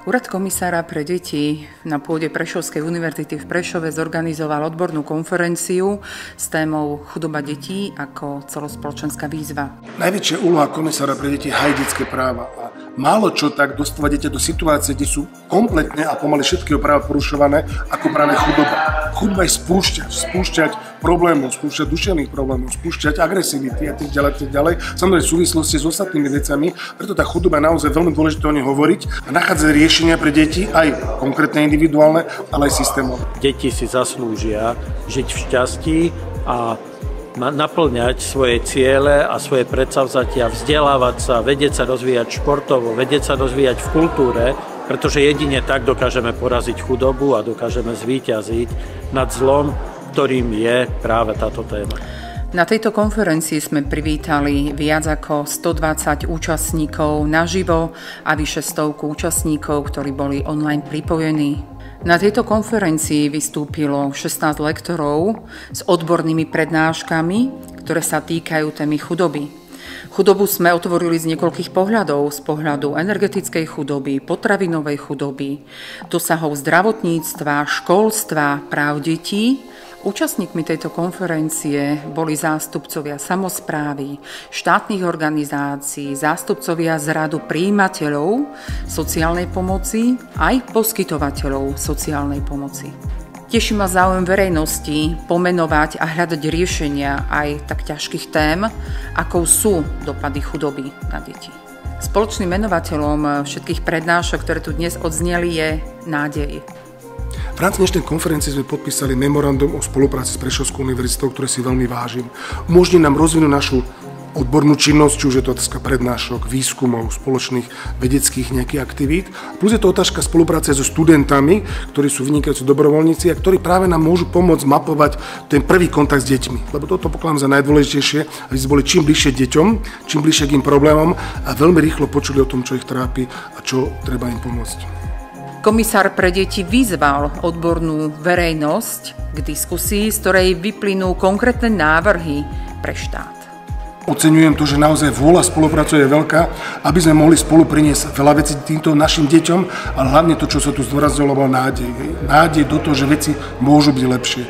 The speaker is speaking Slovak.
Úrad komisára pre deti na pôde Prešovskej univerzity v Prešove zorganizoval odbornú konferenciu s témou Chudoba detí ako celospoločenská výzva. Najväčšia úloha komisára pre deti je hájiť detské práva. A málo čo tak dostáva dieťa do situácie, kde sú kompletne a pomaly všetky práva porušované, ako práve chudoba. Chudoba je spúšťať problémov, spúšťať duševných problémov, spúšťať agresivity a tak ďalej. Samozrejme v súvislosti s ostatnými vecami, preto tá chudoba je naozaj veľmi dôležité o nej hovoriť a nachádzať riešenia pre deti, aj konkrétne individuálne, ale aj systémové. Deti si zaslúžia žiť v šťastí a naplňať svoje ciele a svoje predsavzatia, vzdelávať sa, vedieť sa rozvíjať športovo, vedieť sa rozvíjať v kultúre, pretože jedine tak dokážeme poraziť chudobu a dokážeme zvíťaziť nad zlom, ktorým je práve táto téma. Na tejto konferencii sme privítali viac ako 120 účastníkov naživo a vyše 100 účastníkov, ktorí boli online pripojení. Na tejto konferencii vystúpilo 16 lektorov s odbornými prednáškami, ktoré sa týkajú témy chudoby. Chudobu sme otvorili z niekoľkých pohľadov, z pohľadu energetickej chudoby, potravinovej chudoby, dosahov zdravotníctva, školstva, práv detí. Účastníkmi tejto konferencie boli zástupcovia samosprávy, štátnych organizácií, zástupcovia z radu prijímateľov sociálnej pomoci aj poskytovateľov sociálnej pomoci. Teší ma záujem verejnosti pomenovať a hľadať riešenia aj tak ťažkých tém, akou sú dopady chudoby na deti. Spoločným menovateľom všetkých prednášok, ktoré tu dnes odzneli, je nádej. V rámci dnešnej konferencie sme podpísali memorandum o spolupráci s Prešovskou univerzitou, ktoré si veľmi vážim. Umožní nám rozvinúť našu odbornú činnosť, či už je to otázka prednášok, výskumov, spoločných vedeckých nejakých aktivít. Plus je to otázka spolupráce so študentami, ktorí sú vynikajúci dobrovoľníci a ktorí práve nám môžu pomôcť mapovať ten prvý kontakt s deťmi. Lebo toto pokladám za najdôležitejšie, aby sme boli čím bližšie deťom, čím bližšie k im problémom a veľmi rýchlo počuli o tom, čo ich trápi a čo treba im pomôcť. Komisár pre deti vyzval odbornú verejnosť k diskusii, z ktorej vyplynú konkrétne návrhy pre štát. Oceňujem to, že naozaj vôľa spolupracuje je veľká, aby sme mohli spolu priniesť veľa vecí týmto našim deťom, ale hlavne to, čo sa tu zdôraznilo, bolo nádej. Nádej do toho, že veci môžu byť lepšie.